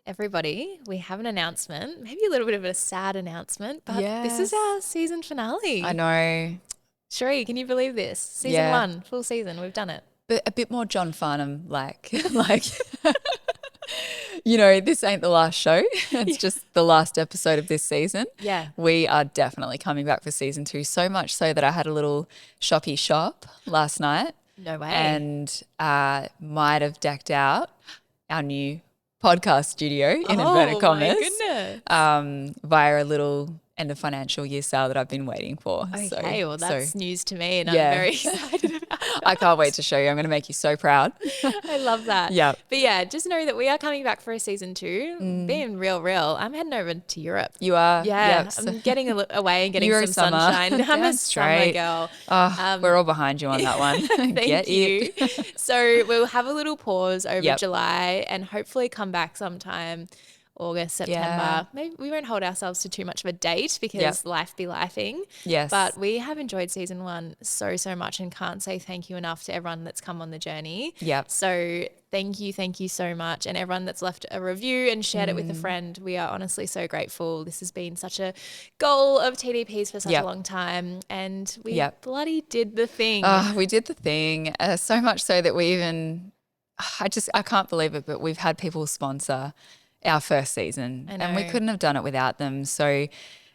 Everybody, we have an announcement, maybe a little bit of a sad announcement, but this is Yes. our season finale. I know. Cherie, can you believe this? Season Yeah. 1, full season, we've done it. But a bit more John Farnham like. This ain't the last show. It's just the last episode of this season. Yeah. We are definitely coming back for season 2, so much so that I had a little shoppy shop last night No way. and might have decked out our new podcast studio in inverted commas my goodness. via a little end of financial year sale that I've been waiting for. Okay, well that's news to me and I'm yeah. very excited about it. I can't wait to show you. I'm going to make you so proud. I love that. Yeah. But yeah, just know that we are coming back for a season 2. Being real, I'm heading over to Europe. You are? Yeah, Yep. I'm getting away and getting You're some a summer. sunshine. I'm a Damn summer straight. girl. Oh, we're all behind you on that one. Thank Get you. it. So we'll have a little pause over Yep. July and hopefully come back sometime August, September. Yeah. Maybe we won't hold ourselves to too much of a date because life be lifing. Yes. But we have enjoyed season 1 so much and can't say thank you enough to everyone that's come on the journey. Yep. So thank you so much. And everyone that's left a review and shared it with a friend. We are honestly so grateful. This has been such a goal of TDPs for such a long time. And we bloody did the thing. We did the thing. So much so that we even, I can't believe it, but we've had people sponsor our first season and we couldn't have done it without them. So,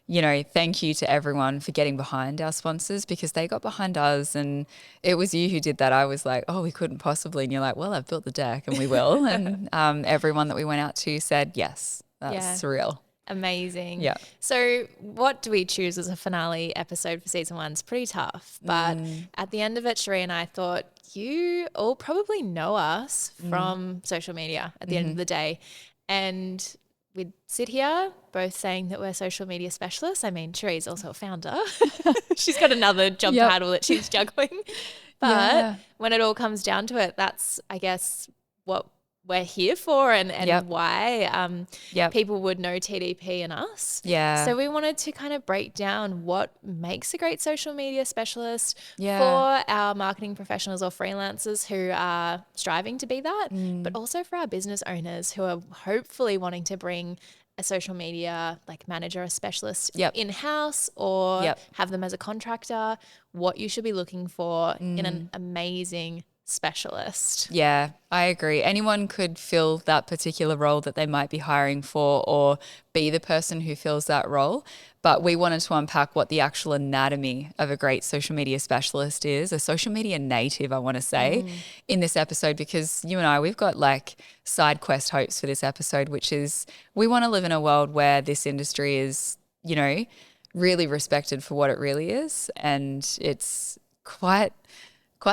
thank you to everyone for getting behind our sponsors because they got behind us and it was you who did that. I was like, oh, we couldn't possibly. And you're like, well, I've built the deck and we will. And everyone that we went out to said, yes, that's surreal. Amazing. Yeah. So what do we choose as a finale episode for season 1? It's pretty tough. But at the end of it, Cherie and I thought you all probably know us from social media at the end of the day. And we'd sit here both saying that we're social media specialists. I mean, Cherie's also a founder. She's got another job title that she's juggling. But when it all comes down to it, that's, I guess, what we're here for and why people would know TDP and us. Yeah. So we wanted to kind of break down what makes a great social media specialist for our marketing professionals or freelancers who are striving to be that, but also for our business owners who are hopefully wanting to bring a social media like manager or specialist in-house or have them as a contractor, what you should be looking for in an amazing specialist. Yeah, I agree. Anyone could fill that particular role that they might be hiring for or be the person who fills that role. But we wanted to unpack what the actual anatomy of a great social media specialist is, a social media native, I want to say, in this episode, because you and I, we've got like side quest hopes for this episode, which is we want to live in a world where this industry is, really respected for what it really is. And it's quite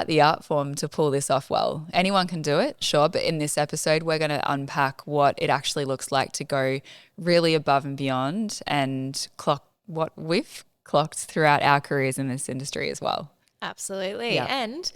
the art form to pull this off well. Anyone can do it, sure, but in this episode we're going to unpack what it actually looks like to go really above and beyond and clock what we've clocked throughout our careers in this industry as well. Absolutely. Yeah. And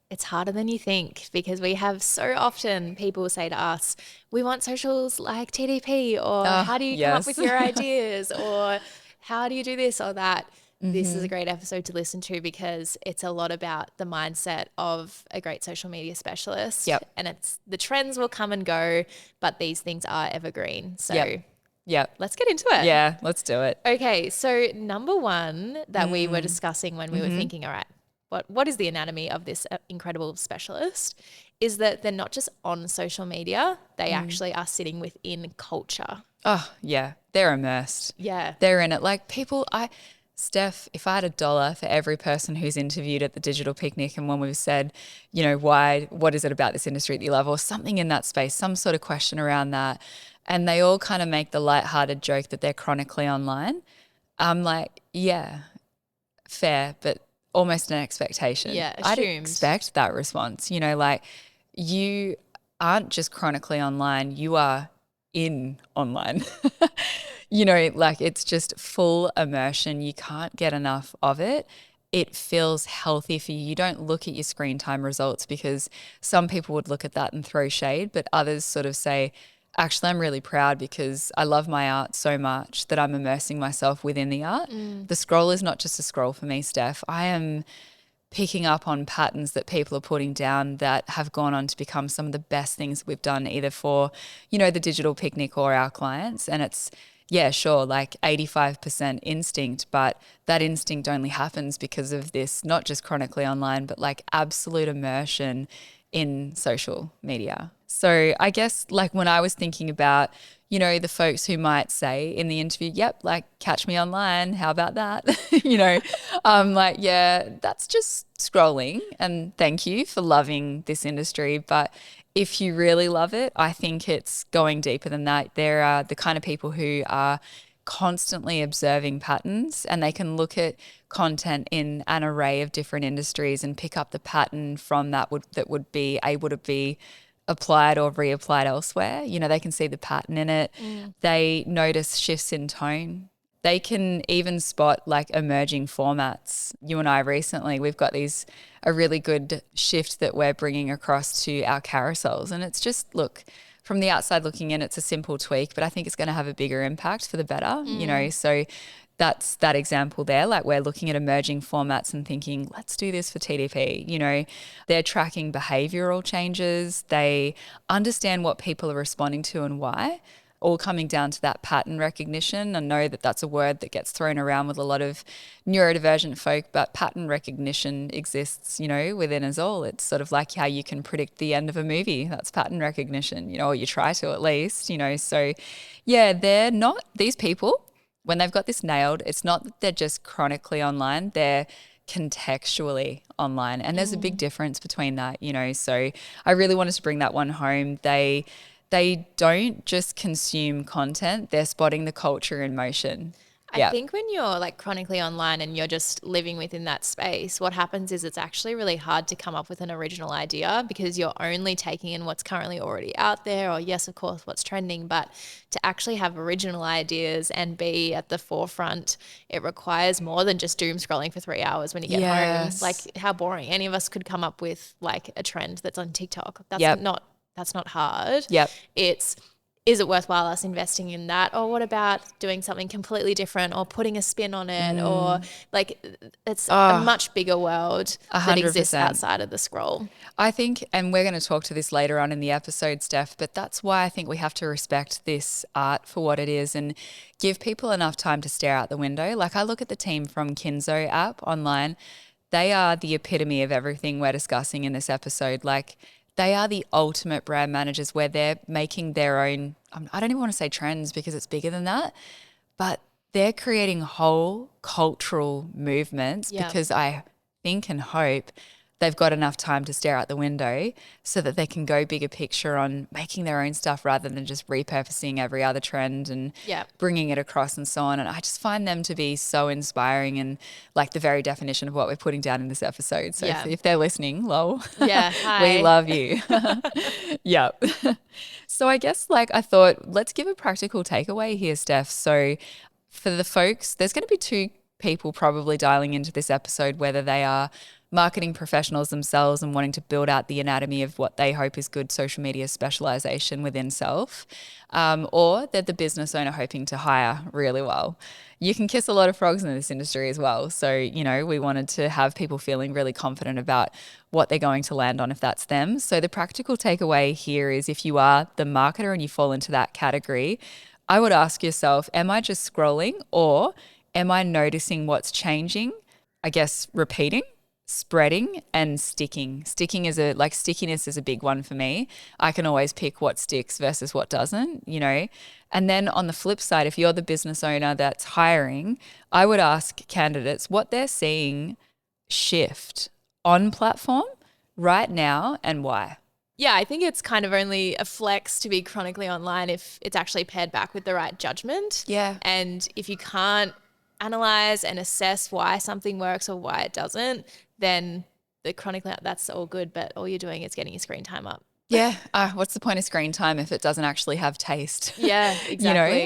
it's harder than you think because we have so often people say to us, we want socials like TDP or how do you come up with your ideas or how do you do this or that? This is a great episode to listen to because it's a lot about the mindset of a great social media specialist. Yep. And it's the trends will come and go, but these things are evergreen. So let's get into it. Yeah, let's do it. Okay, so number 1 that we were discussing when we were thinking, all right, what is the anatomy of this incredible specialist is that they're not just on social media, they actually are sitting within culture. Oh, yeah, they're immersed. Yeah. They're in it. Like Steph, if I had $1 for every person who's interviewed at the digital picnic and when we've said, what is it about this industry that you love or something in that space, some sort of question around that, and they all kind of make the lighthearted joke that they're chronically online, I'm like, yeah, fair, but almost an expectation. Yeah, I'd assumed. expect that response. Like you aren't just chronically online, you are in online. Like it's just full immersion. You can't get enough of it. It feels healthy for you. You don't look at your screen time results because some people would look at that and throw shade, but others sort of say, actually, I'm really proud because I love my art so much that I'm immersing myself within the art. The scroll is not just a scroll for me, Steph. I am picking up on patterns that people are putting down that have gone on to become some of the best things we've done either for, the digital picnic or our clients. And it's, yeah, sure, like 85% instinct, but that instinct only happens because of this, not just chronically online, but like absolute immersion in social media. So I guess like when I was thinking about, the folks who might say in the interview, yep, like catch me online, how about that? I'm like, yeah, that's just scrolling, and thank you for loving this industry. But if you really love it, I think it's going deeper than that. There are the kind of people who are constantly observing patterns, and they can look at content in an array of different industries and pick up the pattern from that would be able to be applied or reapplied elsewhere. They can see the pattern in it. They notice shifts in tone. They can even spot like emerging formats. You and I recently, we've got a really good shift that we're bringing across to our carousels. And it's just, look, from the outside looking in, it's a simple tweak, but I think it's going to have a bigger impact for the better, so that's that example there. Like we're looking at emerging formats and thinking, let's do this for TDP. They're tracking behavioral changes. They understand what people are responding to and why, all coming down to that pattern recognition. I know that that's a word that gets thrown around with a lot of neurodivergent folk, but pattern recognition exists, within us all. It's sort of like how you can predict the end of a movie. That's pattern recognition, or you try to at least, So yeah, they're not, these people, when they've got this nailed, it's not that they're just chronically online, they're contextually online. And there's a big difference between that, So I really wanted to bring that one home. They don't just consume content, they're spotting the culture in motion. I think when you're like chronically online and you're just living within that space, what happens is it's actually really hard to come up with an original idea because you're only taking in what's currently already out there, or yes, of course, what's trending. But to actually have original ideas and be at the forefront, it requires more than just doom scrolling for 3 hours when you get home. Like how boring. Any of us could come up with like a trend that's on TikTok. That's not hard. Is it worthwhile us investing in that? Or what about doing something completely different or putting a spin on it? Or like it's a much bigger world 100%. that exists outside of the scroll. I think, and we're going to talk to this later on in the episode, Steph, but that's why I think we have to respect this art for what it is and give people enough time to stare out the window. Like I look at the team from Kinso App online. They are the epitome of everything we're discussing in this episode. Like they are the ultimate brand managers where they're making their own, I don't even want to say trends because it's bigger than that, but they're creating whole cultural movements because I think and hope they've got enough time to stare out the window so that they can go bigger picture on making their own stuff rather than just repurposing every other trend and bringing it across and so on. And I just find them to be so inspiring and like the very definition of what we're putting down in this episode. So if they're listening, lol, we love you. Yep. So I guess like I thought, let's give a practical takeaway here, Steph. So for the folks, there's going to be two people probably dialing into this episode, whether they are marketing professionals themselves and wanting to build out the anatomy of what they hope is good social media specialization within self, or they're the business owner hoping to hire really well. You can kiss a lot of frogs in this industry as well. So, we wanted to have people feeling really confident about what they're going to land on if that's them. So the practical takeaway here is if you are the marketer and you fall into that category, I would ask yourself, am I just scrolling or am I noticing what's changing? I guess repeating, spreading and sticking. Stickiness is a big one for me. I can always pick what sticks versus what doesn't, And then on the flip side, if you're the business owner that's hiring, I would ask candidates what they're seeing shift on platform right now and why. Yeah, I think it's kind of only a flex to be chronically online if it's actually paired back with the right judgment. Yeah. And if you can't analyze and assess why something works or why it doesn't, then the chronically, that's all good, but all you're doing is getting your screen time up. Yeah. What's the point of screen time if it doesn't actually have taste? Yeah, exactly.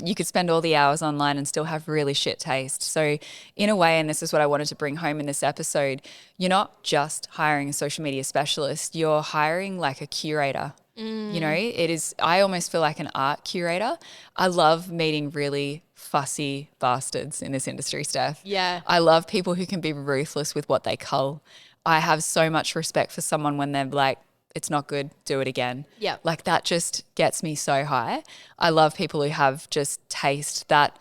You could spend all the hours online and still have really shit taste. So in a way, and this is what I wanted to bring home in this episode, you're not just hiring a social media specialist, you're hiring like a curator. You know, it is, I almost feel like an art curator. I love meeting really fussy bastards in this industry, Steph. Yeah. I love people who can be ruthless with what they cull. I have so much respect for someone when they're like, it's not good, do it again. Yeah. Like that just gets me so high. I love people who have just taste that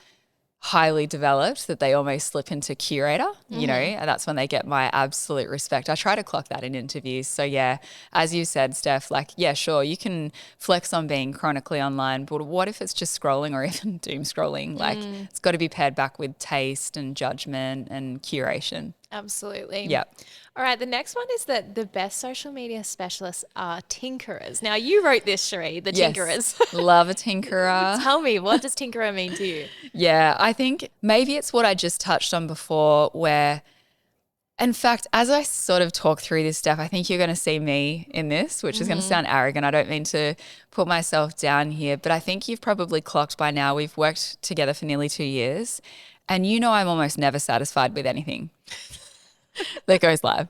highly developed that they almost slip into curator, you know, and that's when they get my absolute respect. I try to clock that in interviews. So yeah, as you said, Steph, like, yeah, sure, you can flex on being chronically online, but what if it's just scrolling or even doom scrolling? Like it's got to be paired back with taste and judgment and curation. Absolutely. Yeah. All right. The next one is that the best social media specialists are tinkerers. Now, you wrote this, Cherie, the tinkerers. Yes. Love a tinkerer. Tell me, what does tinkerer mean to you? Yeah, I think maybe it's what I just touched on before where, in fact, as I sort of talk through this stuff, I think you're going to see me in this, which is going to sound arrogant. I don't mean to put myself down here, but I think you've probably clocked by now. We've worked together for nearly 2 years and you know I'm almost never satisfied with anything that goes live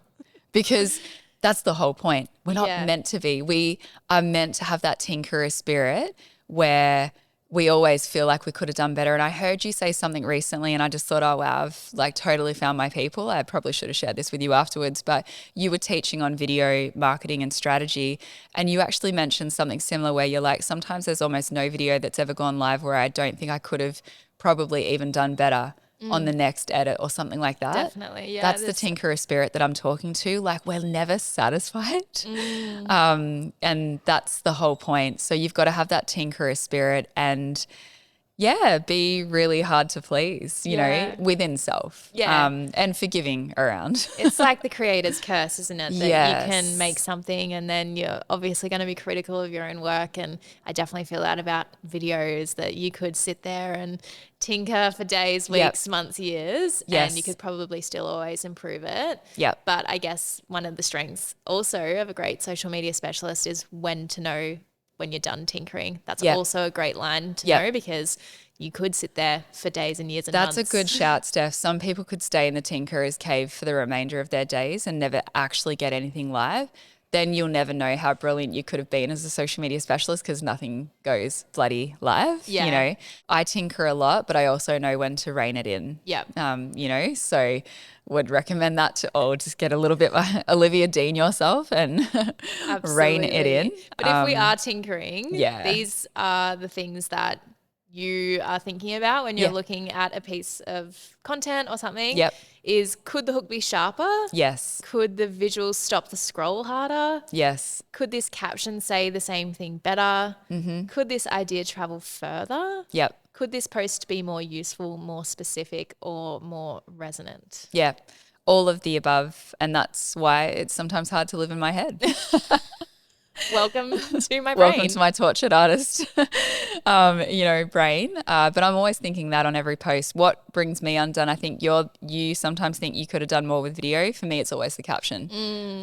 because that's the whole point. We're not meant to be. We are meant to have that tinkerer spirit where we always feel like we could have done better. And I heard you say something recently and I just thought, oh, wow, I've like totally found my people. I probably should have shared this with you afterwards, but you were teaching on video marketing and strategy. And you actually mentioned something similar where you're like, sometimes there's almost no video that's ever gone live where I don't think I could have probably even done better on the next edit or something like that. Definitely, yeah. That's the tinkerer spirit that I'm talking to. Like we're never satisfied. And that's the whole point. So you've got to have that tinkerer spirit and be really hard to please, you know, within self. Yeah. And forgiving around. It's like the creator's curse, isn't it? That Yes. you can make something and then you're obviously going to be critical of your own work. And I definitely feel that about videos, that you could sit there and tinker for days, weeks, months, years, and you could probably still always improve it. Yep. But I guess one of the strengths also of a great social media specialist is when to know when you're done tinkering. That's also a great line to know because you could sit there for days and years and months. That's a good shout, Steph. Some people could stay in the tinkerer's cave for the remainder of their days and never actually get anything live. Then you'll never know how brilliant you could have been as a social media specialist because nothing goes bloody live. Yeah. You know, I tinker a lot, but I also know when to rein it in. Yeah. You know, so would recommend that to all. Just get a little bit Olivia Dean yourself and rein it in. But if we are tinkering, these are the things that you are thinking about when you're looking at a piece of content or something. Yep. Is could the hook be sharper? Yes. Could the visuals stop the scroll harder? Yes. Could this caption say the same thing better? Could this idea travel further? Yep. Could this post be more useful, more specific, or more resonant? Yeah. All of the above. And that's why it's sometimes hard to live in my head. Welcome to my brain. Welcome to my tortured artist, brain. But I'm always thinking that on every post. What brings me undone? I think you sometimes think you could have done more with video. For me, it's always the caption.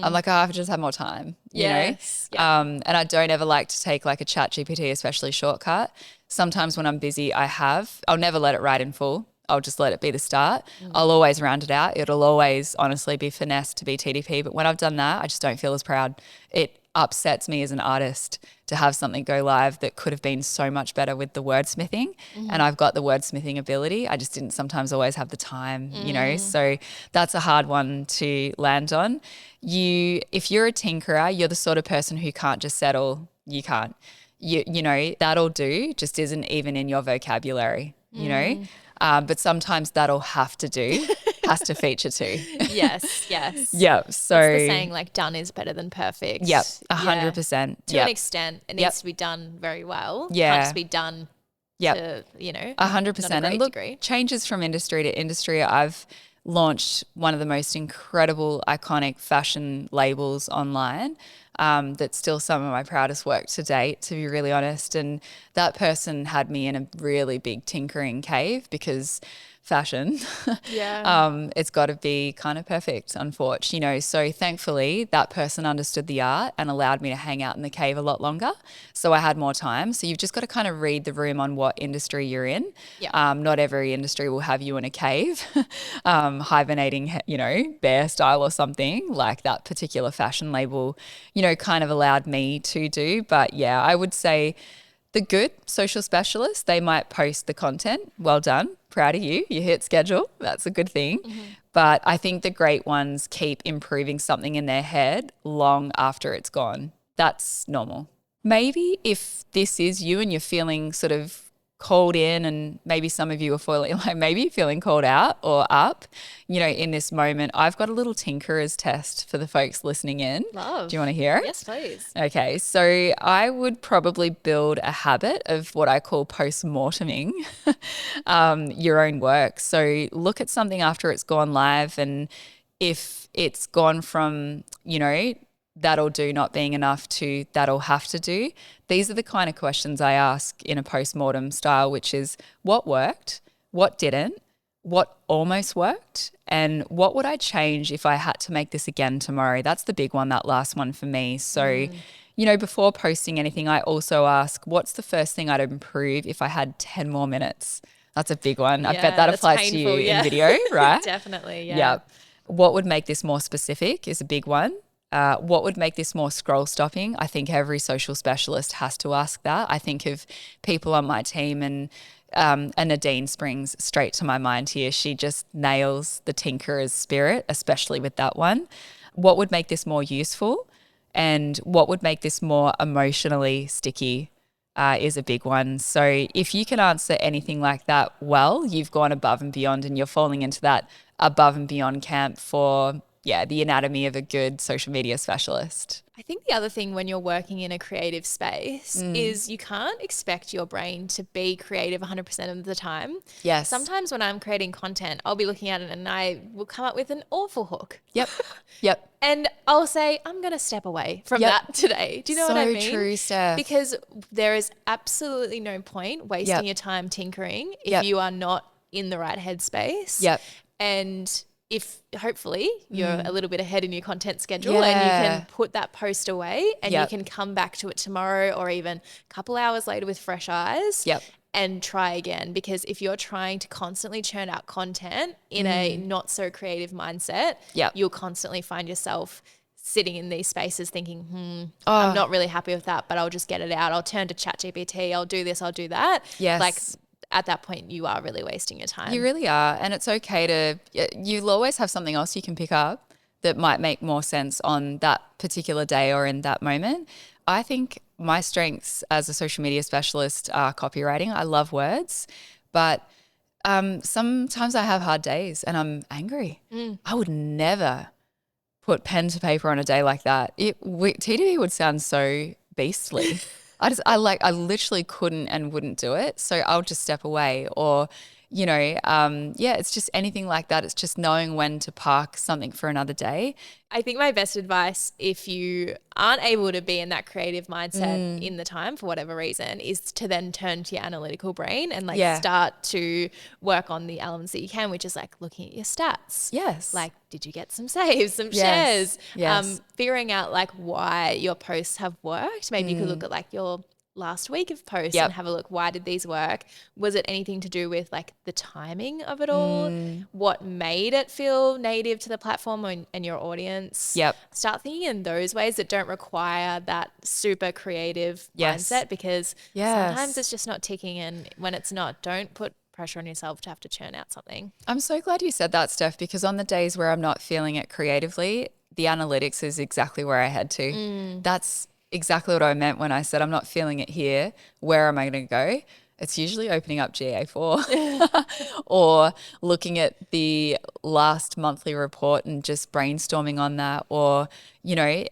I'm like, I've just had more time, you know? And I don't ever like to take like a ChatGPT, especially shortcut. Sometimes when I'm busy, I'll never let it write in full. I'll just let it be the start. I'll always round it out. It'll always honestly be finessed to be TDP. But when I've done that, I just don't feel as proud. It upsets me as an artist to have something go live that could have been so much better with the wordsmithing. And I've got the wordsmithing ability. I just didn't sometimes always have the time, you know. So that's a hard one to land on. If you're a tinkerer, you're the sort of person who can't just settle. You can't. You know, that'll do just isn't even in your vocabulary, you know. But sometimes that'll have to do, has to feature too. Yes. Yep. So it's the saying like done is better than perfect. Yep. 100%. To an extent, it needs to be done very well. Yeah. Can't just be done to, 100%. And look, degree. Changes from industry to industry. I've launched one of the most incredible, iconic fashion labels online. That's still some of my proudest work to date, to be really honest. And that person had me in a really big tinkering cave because fashion. Yeah. It's got to be kind of perfect, unfortunately, So thankfully that person understood the art and allowed me to hang out in the cave a lot longer. So I had more time. So you've just got to kind of read the room on what industry you're in. Yeah. Not every industry will have you in a cave, hibernating, bear style or something like that particular fashion label, kind of allowed me to do. But yeah, I would say the good social specialists, they might post the content. Well done. Proud of you. You hit schedule. That's a good thing. But I think the great ones keep improving something in their head long after it's gone. That's normal. Maybe if this is you and you're feeling sort of called in, and maybe some of you are feeling called out or up, in this moment, I've got a little tinkerer's test for the folks listening in. Love. Do you want to hear it? Yes, please. Okay, so I would probably build a habit of what I call post-morteming your own work. So look at something after it's gone live, and if it's gone from, that'll do not being enough to that'll have to do. These are the kind of questions I ask in a post-mortem style, which is what worked, what didn't, what almost worked, and what would I change if I had to make this again tomorrow? That's the big one, that last one for me. So, before posting anything, I also ask, what's the first thing I'd improve if I had 10 more minutes? That's a big one. I bet that applies to you in video, right? Definitely, yeah. Yeah. What would make this more specific is a big one. What would make this more scroll stopping? I think every social specialist has to ask that. I think of people on my team, and Nadine springs straight to my mind here. She just nails the tinkerer's spirit, especially with that one. What would make this more useful? And what would make this more emotionally sticky is a big one. So if you can answer anything like that well, you've gone above and beyond, and you're falling into that above and beyond camp for the anatomy of a good social media specialist. I think the other thing when you're working in a creative space is you can't expect your brain to be creative 100% of the time. Yes. Sometimes when I'm creating content, I'll be looking at it and I will come up with an awful hook. Yep. And I'll say, I'm going to step away from that today. Do you know what I mean? So true, Steph. Because there is absolutely no point wasting your time tinkering if you are not in the right headspace. And if hopefully you're a little bit ahead in your content schedule and you can put that post away and you can come back to it tomorrow or even a couple hours later with fresh eyes and try again. Because if you're trying to constantly churn out content in a not so creative mindset, you'll constantly find yourself sitting in these spaces thinking, I'm not really happy with that, but I'll just get it out. I'll turn to ChatGPT. I'll do this. I'll do that. At that point, you are really wasting your time. You really are. And it's okay you'll always have something else you can pick up that might make more sense on that particular day or in that moment. I think my strengths as a social media specialist are copywriting. I love words, but sometimes I have hard days and I'm angry. I would never put pen to paper on a day like that. TDB would sound so beastly. I literally couldn't and wouldn't do it. So I'll just step away or, it's just anything like that. It's just knowing when to park something for another day. I think my best advice, if you aren't able to be in that creative mindset in the time for whatever reason, is to then turn to your analytical brain and start to work on the elements that you can, which is like looking at your stats. Yes. Like, did you get some saves, some shares? Yes. Figuring out like why your posts have worked. Maybe you could look at like your last week of posts and have a look, why did these work? Was it anything to do with like the timing of it all? What made it feel native to the platform and your audience? Start thinking in those ways that don't require that super creative mindset, because sometimes it's just not ticking, and when it's not, don't put pressure on yourself to have to churn out something. I'm so glad you said that, Steph, because on the days where I'm not feeling it creatively, the analytics is exactly where I head to. That's exactly what I meant when I said I'm not feeling it here. Where am I going to go? It's usually opening up GA4 or looking at the last monthly report and just brainstorming on that, or,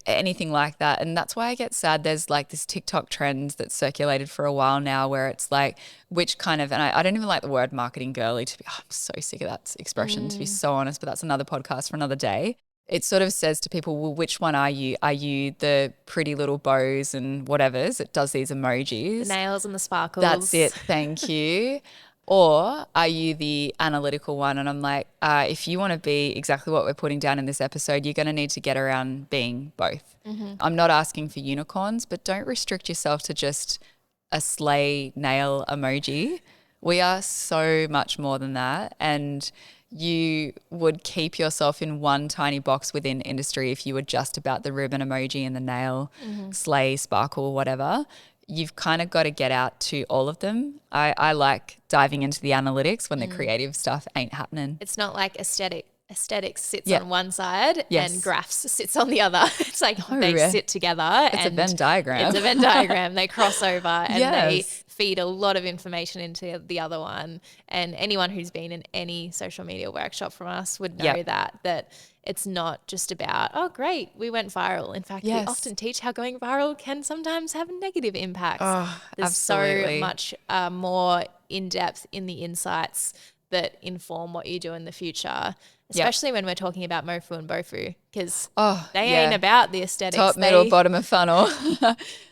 anything like that. And that's why I get sad. There's like this TikTok trend that's circulated for a while now where it's like, which kind of, and I don't even like the word marketing girly I'm so sick of that expression, to be so honest, but that's another podcast for another day. It sort of says to people, well, which one are you? Are you the pretty little bows and whatevers? It does these emojis. The nails and the sparkles. That's it. Thank you. Or are you the analytical one? And I'm like, if you want to be exactly what we're putting down in this episode, you're going to need to get around being both. I'm not asking for unicorns, but don't restrict yourself to just a slay nail emoji. We are so much more than that. And you would keep yourself in one tiny box within industry if you were just about the ribbon emoji and the nail, slay, sparkle, whatever. You've kind of got to get out to all of them. I like diving into the analytics when the creative stuff ain't happening. It's not like aesthetics sits on one side and graphs sits on the other. It's like they sit together. It's a Venn diagram. It's a Venn diagram. They cross over and they feed a lot of information into the other one. And anyone who's been in any social media workshop from us would know that it's not just about, oh, great, we went viral. In fact, we often teach how going viral can sometimes have negative impacts. Oh, There's absolutely. so much more in-depth in the insights that inform what you do in the future, especially when we're talking about Mofu and Bofu, because they ain't about the aesthetics. Top, middle, bottom of funnel.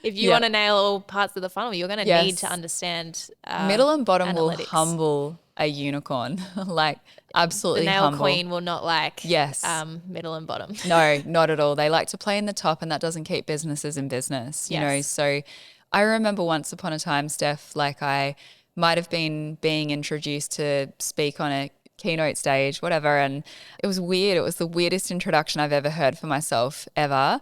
If you want to nail all parts of the funnel, you're going to need to understand middle and bottom analytics. will humble a unicorn. Like absolutely the nail humble. queen will not like middle and bottom. No, not at all. They like to play in the top, and that doesn't keep businesses in business, you know. So I remember once upon a time, Steph, like I might have been being introduced to speak on a keynote stage, whatever, and it was weird. It was the weirdest introduction I've ever heard for myself ever.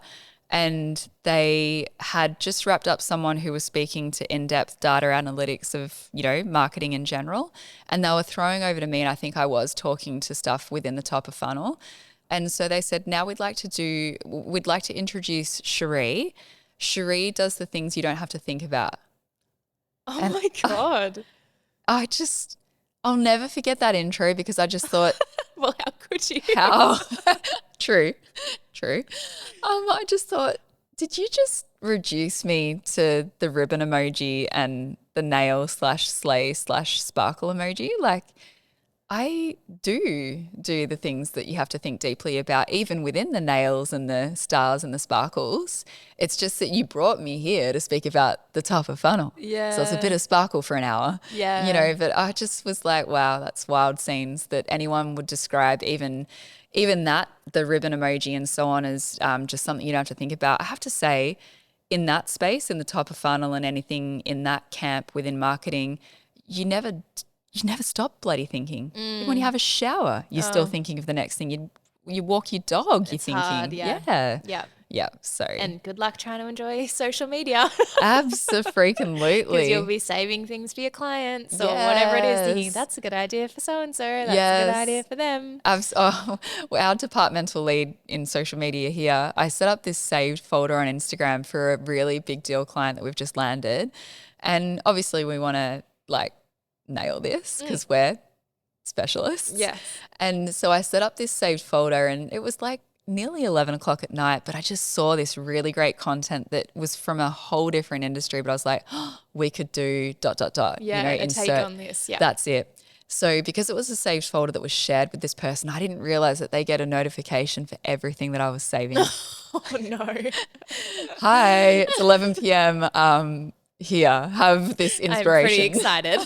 And they had just wrapped up someone who was speaking to in-depth data analytics of, you know, marketing in general. And they were throwing over to me, and I think I was talking to stuff within the top of funnel. And so they said, now we'd like to introduce Cherie. Cherie does the things you don't have to think about. Oh my God. I'll never forget that intro because I just thought, well, how could you? How? True. I just thought, did you just reduce me to the ribbon emoji and the nail /slay /sparkle emoji? Like, I do the things that you have to think deeply about, even within the nails and the stars and the sparkles. It's just that you brought me here to speak about the top of funnel. Yeah. So it's a bit of sparkle for an hour. Yeah. You know, but I just was like, wow, that's wild scenes that anyone would describe, even that, the ribbon emoji and so on, as just something you don't have to think about. I have to say, in that space, in the top of funnel and anything in that camp within marketing, you never stop bloody thinking. Even when you have a shower, you're still thinking of the next thing. You walk your dog, you're thinking. Hard, yeah. Yeah. So and good luck trying to enjoy social media. Absolutely. Because you'll be saving things for your clients or whatever it is, thinking that's a good idea for so-and-so, that's a good idea for them. Our departmental lead in social media here, I set up this saved folder on Instagram for a really big deal client that we've just landed. And obviously we want to like nail this because we're specialists. Yeah. And so I set up this saved folder, and it was like nearly 11 o'clock at night, but I just saw this really great content that was from a whole different industry, but I was like, oh, we could do ... Yeah, you know, insert, take on this. Yeah. That's it. So because it was a saved folder that was shared with this person, I didn't realize that they get a notification for everything that I was saving. Oh no. Hi, it's 11 p.m. Here, have this inspiration. I'm pretty excited.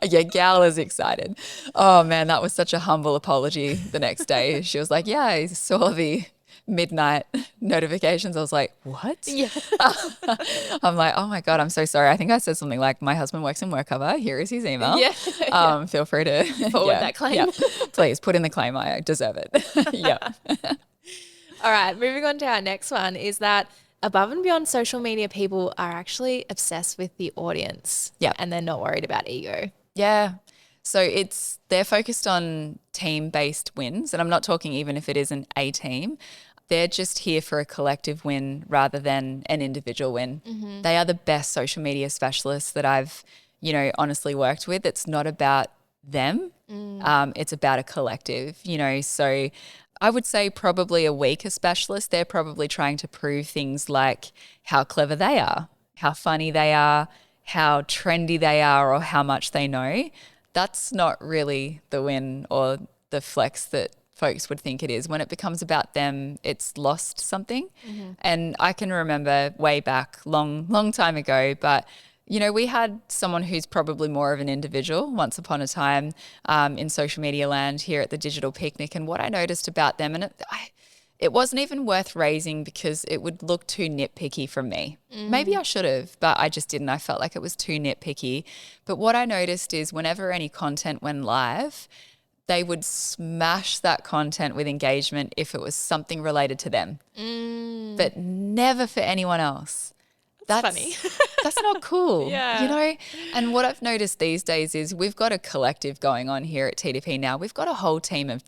Yeah, Gal is excited. Oh man, that was such a humble apology the next day. She was like, yeah, I saw the midnight notifications. I was like, what? Yeah. I'm like, oh my God, I'm so sorry. I think I said something like, my husband works in WorkCover. Here is his email. Yeah. Feel free to forward that claim. Yeah. Please put in the claim. I deserve it. Yeah. All right, moving on to our next one is that above and beyond social media, people are actually obsessed with the audience. Yeah. And they're not worried about ego. Yeah. So they're focused on team-based wins. And I'm not talking even if it isn't a team. They're just here for a collective win rather than an individual win. Mm-hmm. They are the best social media specialists that I've, you know, honestly worked with. It's not about them. It's about a collective, you know. So I would say probably a weaker specialist, they're probably trying to prove things like how clever they are, how funny they are, how trendy they are, or how much they know. That's not really the win or the flex that folks would think it is. When it becomes about them, it's lost something. Mm-hmm. And I can remember way back, long time ago, but You know, we had someone who's probably more of an individual once upon a time in social media land here at the Digital Picnic. And what I noticed about them, and it wasn't even worth raising because it would look too nitpicky from me. Maybe I should have, but I just didn't. I felt like it was too nitpicky. But what I noticed is whenever any content went live, they would smash that content with engagement if it was something related to them, but never for anyone else. That's funny. That's not cool, Yeah. you know? And what I've noticed these days is we've got a collective going on here at TDP now. We've got a whole team of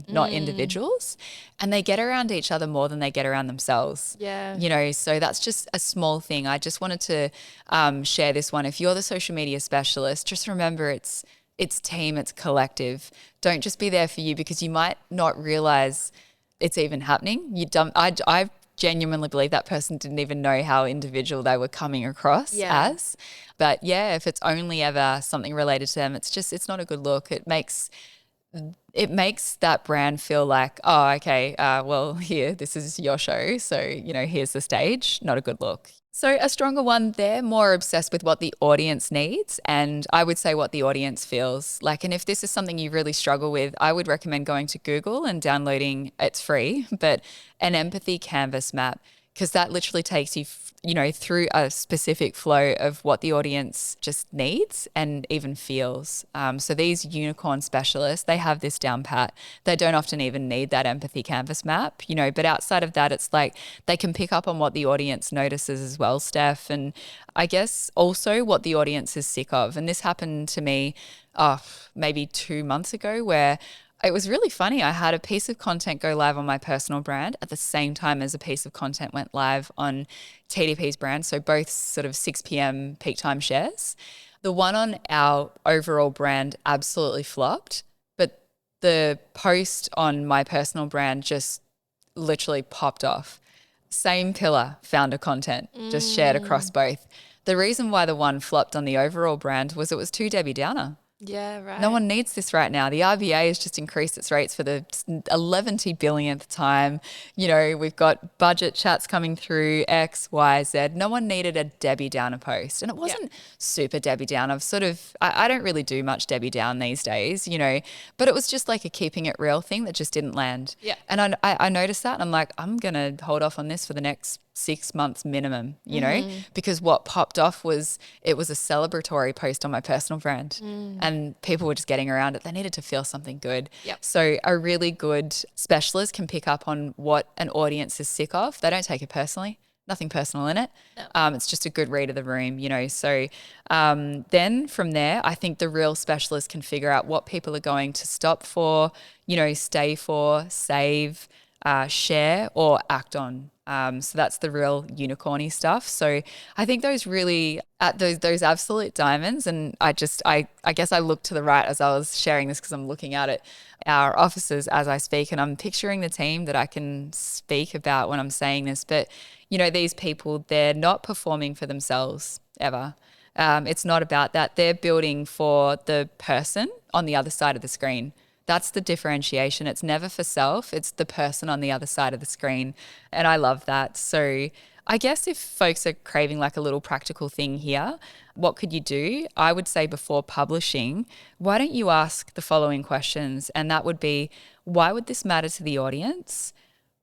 not individuals, and they get around each other more than they get around themselves. Yeah. You know, so that's just a small thing. I just wanted to share this one. If you're the social media specialist, just remember it's team, it's collective. Don't just be there for you because you might not realize it's even happening. I genuinely believe that person didn't even know how individual they were coming across as. But yeah, if it's only ever something related to them, it's not a good look. It makes that brand feel like, oh, okay, well, here, this is your show. So, you know, here's the stage. Not a good look. So a stronger one, they're more obsessed with what the audience needs, and I would say what the audience feels like. And if this is something you really struggle with, I would recommend going to Google and downloading, it's free, but an empathy canvas map, because that literally takes you, through a specific flow of what the audience just needs and even feels. So these unicorn specialists, they have this down pat. They don't often even need that empathy canvas map, but outside of that, it's like they can pick up on what the audience notices as well, Steph. And I guess also what the audience is sick of. And this happened to me maybe 2 months ago, where it was really funny. I had a piece of content go live on my personal brand at the same time as a piece of content went live on TDP's brand. So both sort of 6 p.m. peak time shares. The one on our overall brand absolutely flopped, but the post on my personal brand just literally popped off. Same pillar, founder content, just shared across both. The reason why the one flopped on the overall brand was it was too Debbie Downer. Yeah, right. No one needs this right now. The RBA has just increased its rates for the 11th billionth time. We've got budget chats coming through, X, Y, Z. No one needed a Debbie Downer post. And it wasn't super Debbie Down. I don't really do much Debbie Down these days, but it was just like a keeping it real thing that just didn't land. Yeah. And I noticed that, and I'm like, I'm going to hold off on this for the next 6 months minimum, because what popped off was it was a celebratory post on my personal brand and people were just getting around it. They needed to feel something good. Yep. So a really good specialist can pick up on what an audience is sick of. They don't take it personally. Nothing personal in it. No. It's just a good read of the room, So then from there, I think the real specialist can figure out what people are going to stop for, stay for, save, share, or act on. So that's the real unicorny stuff. So I think those really at those absolute diamonds. And I guess I looked to the right as I was sharing this because I'm looking out at our offices as I speak, and I'm picturing the team that I can speak about when I'm saying this. But these people, they're not performing for themselves ever. It's not about that. They're building for the person on the other side of the screen. That's the differentiation. It's never for self. It's the person on the other side of the screen. And I love that. So I guess if folks are craving like a little practical thing here, what could you do? I would say before publishing, why don't you ask the following questions? And that would be, why would this matter to the audience?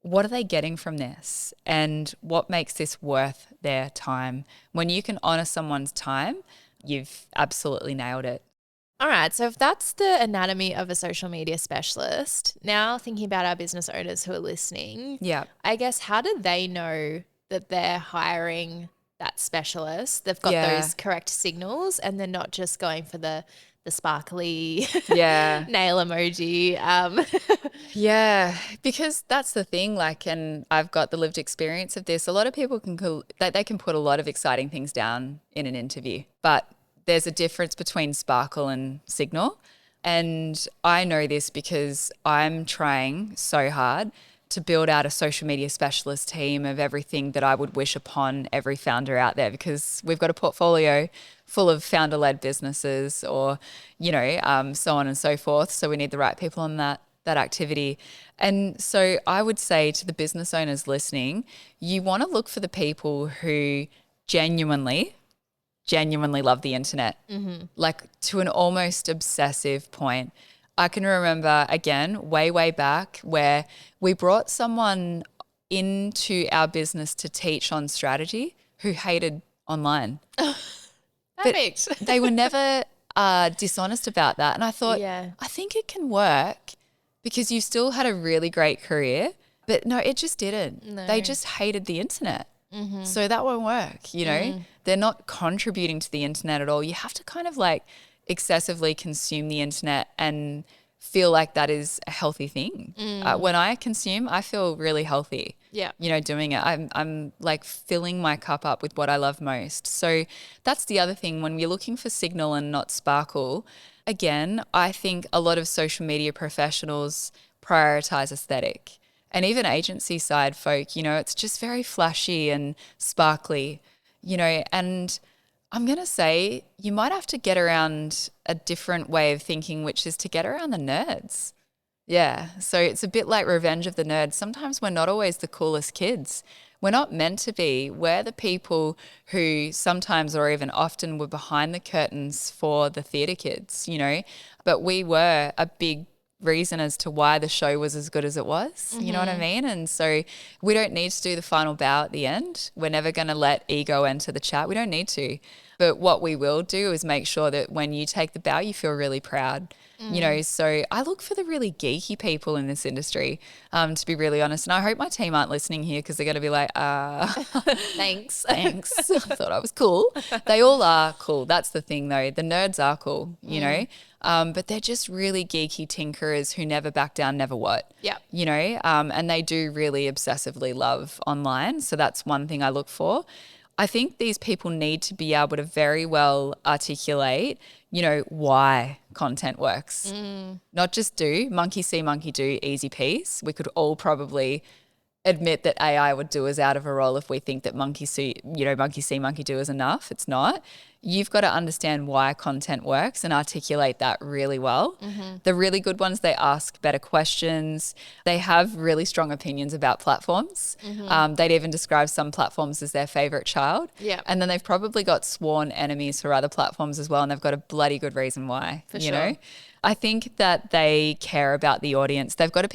What are they getting from this? And what makes this worth their time? When you can honor someone's time, you've absolutely nailed it. All right. So if that's the anatomy of a social media specialist, now thinking about our business owners who are listening, I guess, how do they know that they're hiring that specialist? They've got those correct signals and they're not just going for the sparkly nail emoji. Yeah, because that's the thing, and I've got the lived experience of this. A lot of people they can put a lot of exciting things down in an interview, but there's a difference between sparkle and signal. And I know this because I'm trying so hard to build out a social media specialist team of everything that I would wish upon every founder out there, because we've got a portfolio full of founder-led businesses or, so on and so forth. So we need the right people on that activity. And so I would say to the business owners listening, you want to look for the people who genuinely genuinely love the internet, like to an almost obsessive point. I can remember, again, way back, where we brought someone into our business to teach on strategy who hated online. Perfect. But they were never dishonest about that. And I thought, Yeah. I think it can work because you still had a really great career. But no, it just didn't. No. They just hated the internet. So that won't work, you know? They're not contributing to the internet at all. You have to kind of like excessively consume the internet and feel like that is a healthy thing. When I consume, I feel really healthy. Yeah. You know, doing it. I'm like filling my cup up with what I love most. So that's the other thing. When you're looking for signal and not sparkle, again, I think a lot of social media professionals prioritize aesthetic. And even agency side folk, you know, it's just very flashy and sparkly, you know, and I'm going to say you might have to get around a different way of thinking, which is to get around the nerds. Yeah. So it's a bit like Revenge of the Nerds. Sometimes we're not always the coolest kids. We're not meant to be. We're the people who sometimes or even often were behind the curtains for the theatre kids, you know, but we were a big reason as to why the show was as good as it was. You know what I mean? And so we don't need to do the final bow at the end. We're never going to let ego enter the chat. We don't need to. But what we will do is make sure that when you take the bow, you feel really proud. You know, so I look for the really geeky people in this industry, to be really honest. And I hope my team aren't listening here because they're going to be like, Thanks. thanks. I thought I was cool. They all are cool. That's the thing though. The nerds are cool, you know, but they're just really geeky tinkerers who never back down, never what. Yeah. You know, and they do really obsessively love online. So that's one thing I look for. I think these people need to be able to very well articulate, you know, why content works. Not just do, monkey see, monkey do, easy peas. We could all probably admit that AI would do us out of a role if we think that monkey see, monkey do is enough. It's not. You've got to understand why content works and articulate that really well. The really good ones, they ask better questions. They have really strong opinions about platforms. They'd even describe some platforms as their favorite child. Yeah. And then they've probably got sworn enemies for other platforms as well. And they've got a bloody good reason why, For you sure. know? I think that they care about the audience. They've got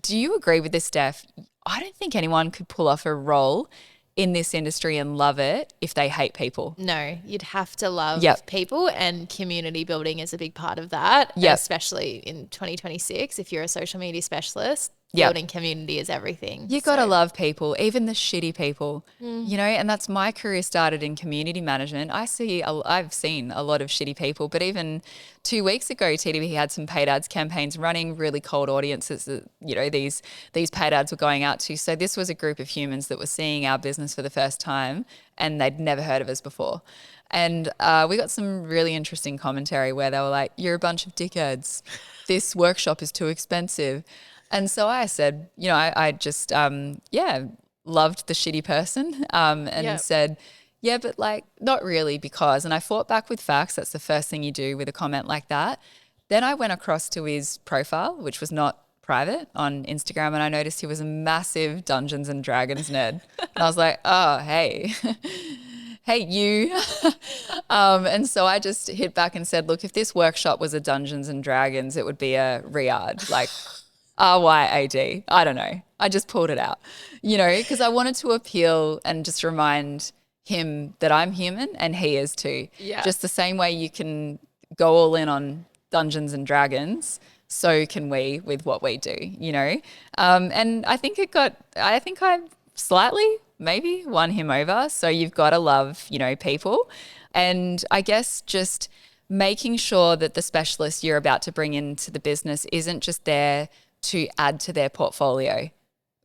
do you agree with this, Steph? I don't think anyone could pull off a role in this industry and love it if they hate people. No, you'd have to love Yep. people, and community building is a big part of that. Yep. Especially in 2026, if you're a social media specialist, Yep. building community is everything. You got to love people, even the shitty people, you know, and that's my career started in community management. I've seen a lot of shitty people, but even 2 weeks ago, TDB had some paid ads campaigns running, really cold audiences that, you know, these paid ads were going out to. So this was a group of humans that were seeing our business for the first time and they'd never heard of us before. And we got some really interesting commentary where they were like, you're a bunch of dickheads. This workshop is too expensive. And so I said, you know, I just, loved the shitty person and Yep. said, yeah, but like not really because, and I fought back with facts. That's the first thing you do with a comment like that. Then I went across to his profile, which was not private on Instagram, and I noticed he was a massive Dungeons and Dragons nerd. And I was like, oh, hey. Hey, you. And so I just hit back and said, look, if this workshop was a Dungeons and Dragons, it would be a Riyadh, like RYAD. I don't know. I just pulled it out, you know, because I wanted to appeal and just remind him that I'm human and he is too. Yeah. Just the same way you can go all in on Dungeons and Dragons, so can we with what we do, you know. And I think I slightly maybe won him over. So you've got to love, you know, people. And I guess just making sure that the specialist you're about to bring into the business isn't just there to add to their portfolio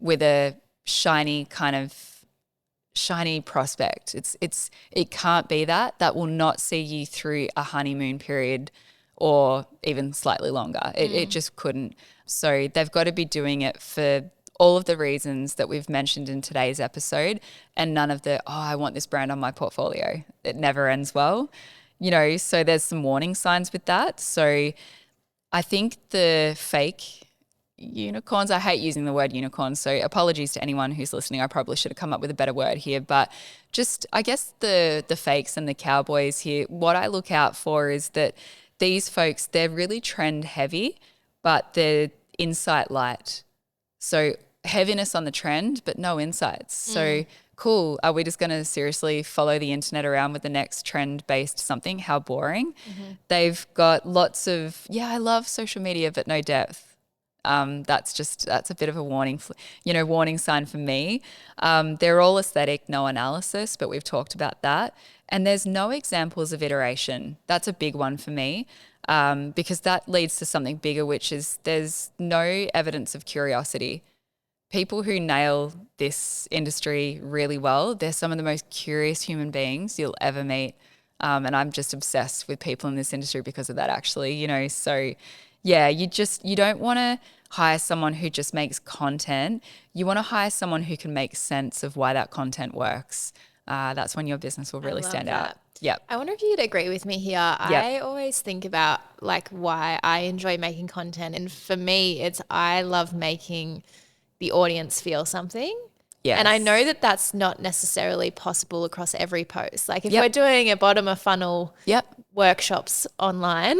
with a shiny prospect. It can't be that. That will not see you through a honeymoon period or even slightly longer. It just couldn't. So they've got to be doing it for all of the reasons that we've mentioned in today's episode, and none of the, I want this brand on my portfolio. It never ends well, you know, so there's some warning signs with that. So I think the fake unicorns. I hate using the word unicorn, so apologies to anyone who's listening. I probably should have come up with a better word here, but just I guess the fakes and the cowboys here, what I look out for is that these folks, they're really trend heavy, but they're insight light. So heaviness on the trend, but no insights. So cool. Are we just going to seriously follow the internet around with the next trend-based something? How boring. They've got lots of, I love social media, but no depth. That's a bit of a warning sign for me. They're all aesthetic, no analysis, but we've talked about that. And there's no examples of iteration. That's a big one for me, because that leads to something bigger, which is there's no evidence of curiosity. People who nail this industry really well, they're some of the most curious human beings you'll ever meet. And I'm just obsessed with people in this industry because of that, actually, So yeah, you don't want to hire someone who just makes content. You want to hire someone who can make sense of why that content works. That's when your business will really stand out. Yep. I wonder if you'd agree with me here. I always think about like why I enjoy making content. And for me, it's I love making the audience feel something. Yes. And I know that that's not necessarily possible across every post. Like if we're doing a bottom of funnel workshops online,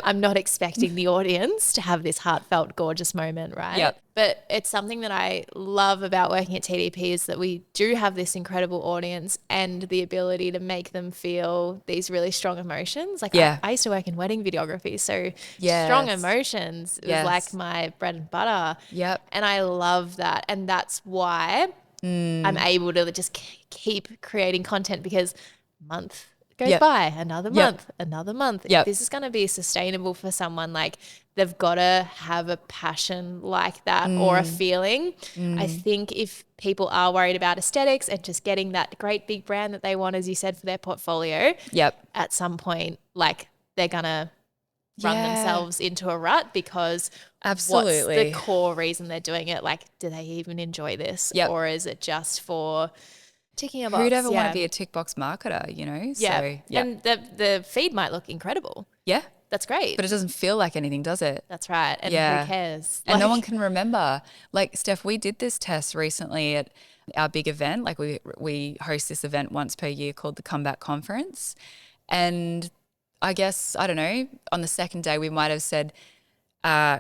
I'm not expecting the audience to have this heartfelt, gorgeous moment, right? Yep. But it's something that I love about working at TDP is that we do have this incredible audience and the ability to make them feel these really strong emotions. Like I used to work in wedding videography, so strong emotions was like my bread and butter. Yep. And I love that. And that's why I'm able to just keep creating content because month goes by, another month. If this is going to be sustainable for someone, like they've got to have a passion like that or a feeling. I think if people are worried about aesthetics and just getting that great big brand that they want, as you said, for their portfolio, at some point, like they're going to run themselves into a rut because what's the core reason they're doing it? Like, do they even enjoy this? Or is it just for ticking a box? Who'd ever want to be a tick box marketer, So, and the feed might look incredible. Yeah. That's great. But it doesn't feel like anything, does it? That's right. And who cares? And no one can remember. Like, Steph, we did this test recently at our big event. Like we host this event once per year called the Comeback Conference. And I guess, I don't know, on the second day we might have said,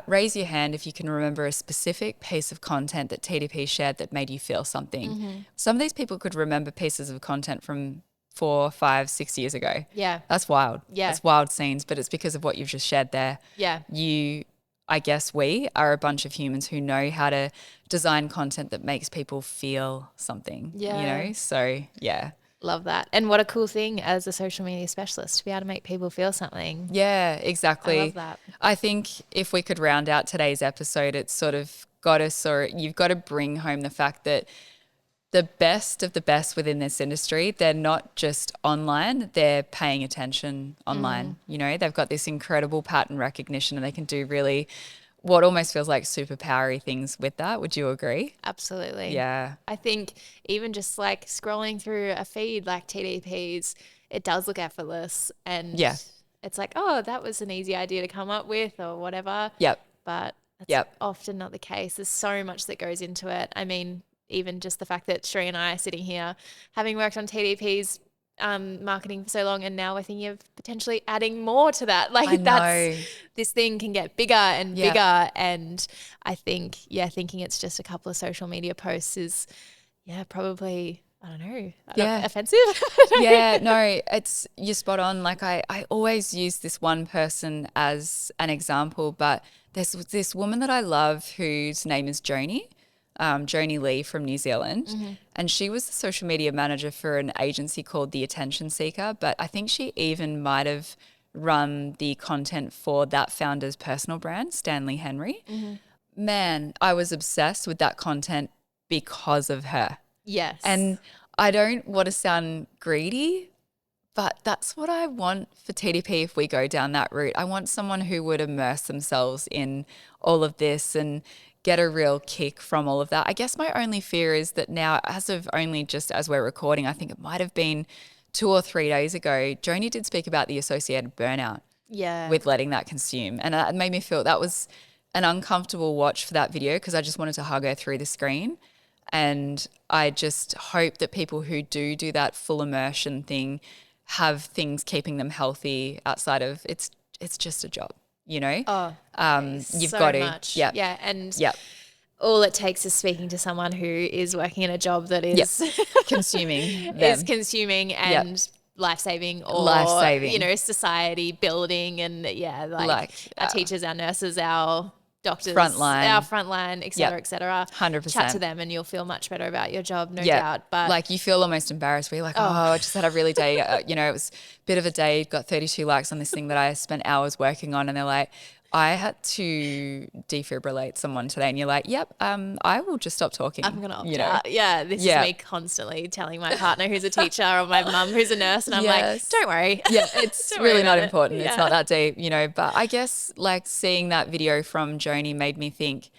raise your hand if you can remember a specific piece of content that TDP shared that made you feel something. Some of these people could remember pieces of content from 4, 5, 6 years ago. Yeah. That's wild. Yeah. That's wild scenes, but it's because of what you've just shared there. Yeah. I guess we are a bunch of humans who know how to design content that makes people feel something, So, yeah. Love that. And what a cool thing as a social media specialist to be able to make people feel something. Yeah, exactly. I love that. I think if we could round out today's episode, it's sort of got us, or you've got to bring home the fact that the best of the best within this industry, they're not just online, they're paying attention online. They've got this incredible pattern recognition and they can do really what almost feels like superpowery things with that. Would you agree? Absolutely. Yeah. I think even just like scrolling through a feed like TDP's, it does look effortless and it's like, oh, that was an easy idea to come up with or whatever. Yep. But that's often not the case. There's so much that goes into it. I mean, even just the fact that Cherie and I are sitting here having worked on TDP's marketing for so long and now we're thinking of potentially adding more to that. Like this thing can get bigger and bigger. And I think, thinking it's just a couple of social media posts is, probably, I don't know, offensive. You're spot on. Like I always use this one person as an example, but there's this woman that I love whose name is Jony Lee from New Zealand. And she was the social media manager for an agency called The Attention Seeker, but I think she even might have run the content for that founder's personal brand, Stanley Henry. Man, I was obsessed with that content because of her. Yes. And I don't want to sound greedy, but that's what I want for TDP if we go down that route. I want someone who would immerse themselves in all of this and get a real kick from all of that. I guess my only fear is that now, as of only just as we're recording, I think it might have been 2 or 3 days ago, Jony did speak about the associated burnout with letting that consume. And it made me feel that was an uncomfortable watch for that video because I just wanted to hug her through the screen. And I just hope that people who do that full immersion thing have things keeping them healthy outside of it's just a job, you know? You've so got to. much. Yep. Yeah. And Yep. all it takes is speaking to someone who is working in a job that is consuming them. is consuming and life-saving or, you know, society building and like our teachers, our nurses, our doctors, our frontline, et cetera, 100%. Chat to them and you'll feel much better about your job, no doubt. But like you feel almost embarrassed where you're like, I just had a really day, you know, it was a bit of a day, got 32 likes on this thing that I spent hours working on. And they're like, I had to defibrillate someone today. And you're like, yep, I will just stop talking. I'm going to opt out. Yeah, this is me constantly telling my partner who's a teacher or my mum who's a nurse. And I'm like, don't worry. Yeah, it's really not important. It's not that deep, you know. But I guess like seeing that video from Jony made me think,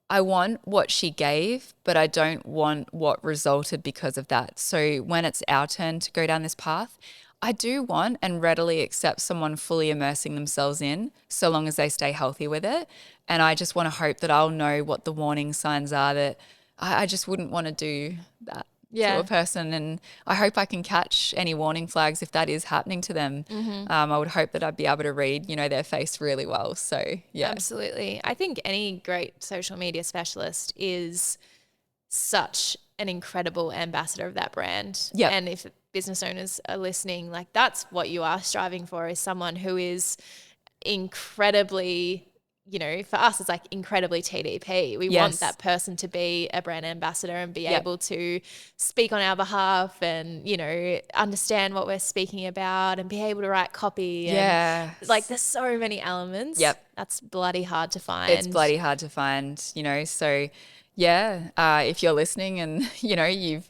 I want what she gave, but I don't want what resulted because of that. So when it's our turn to go down this path, I do want and readily accept someone fully immersing themselves in so long as they stay healthy with it. And I just want to hope that I'll know what the warning signs are that I just wouldn't want to do that to a person. And I hope I can catch any warning flags if that is happening to them. I would hope that I'd be able to read, you know, their face really well. So, yeah. Absolutely. I think any great social media specialist is such an incredible ambassador of that brand. Yep. And if business owners are listening, like that's what you are striving for, is someone who is incredibly, you know, for us it's like incredibly TDP. We want that person to be a brand ambassador and be able to speak on our behalf and, you know, understand what we're speaking about and be able to write copy. And like there's so many elements. That's bloody hard to find. It's bloody hard to find, you know. So if you're listening and, you know, you've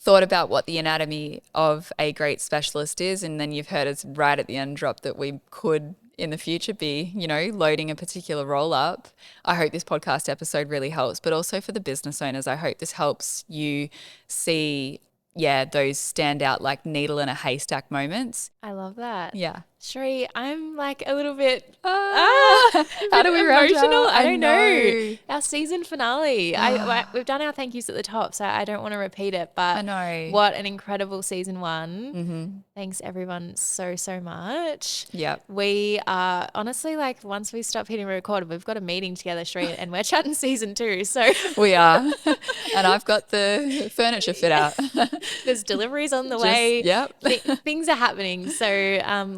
thought about what the anatomy of a great specialist is, and then you've heard us right at the end drop that we could in the future be, you know, loading a particular roll up. I hope this podcast episode really helps, but also for the business owners, I hope this helps you see, those stand out like needle in a haystack moments. I love that. Yeah. Cherie, I'm like a little bit how do we emotional. I don't know. Our season finale. We've done our thank yous at the top, so I don't want to repeat it. But I know. What an incredible season one. Thanks everyone so much. Yep. We are honestly like once we stop hitting record, we've got a meeting together, Cherie, and we're chatting season 2. So we are, and I've got the furniture fit out. There's deliveries on the way. Yep. Things are happening. So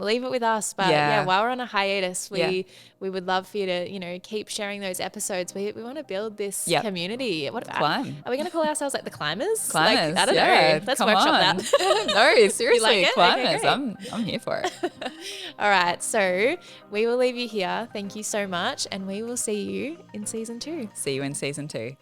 leave it with us. But while we're on a hiatus, we would love for you to, you know, keep sharing those episodes. We want to build this community. What Climb. Are we going to call ourselves like the climbers? Climbers. Like, I don't know. Let's workshop that. No, seriously, like climbers. Okay, I'm here for it. All right. So we will leave you here. Thank you so much. And we will see you in season 2. See you in season 2.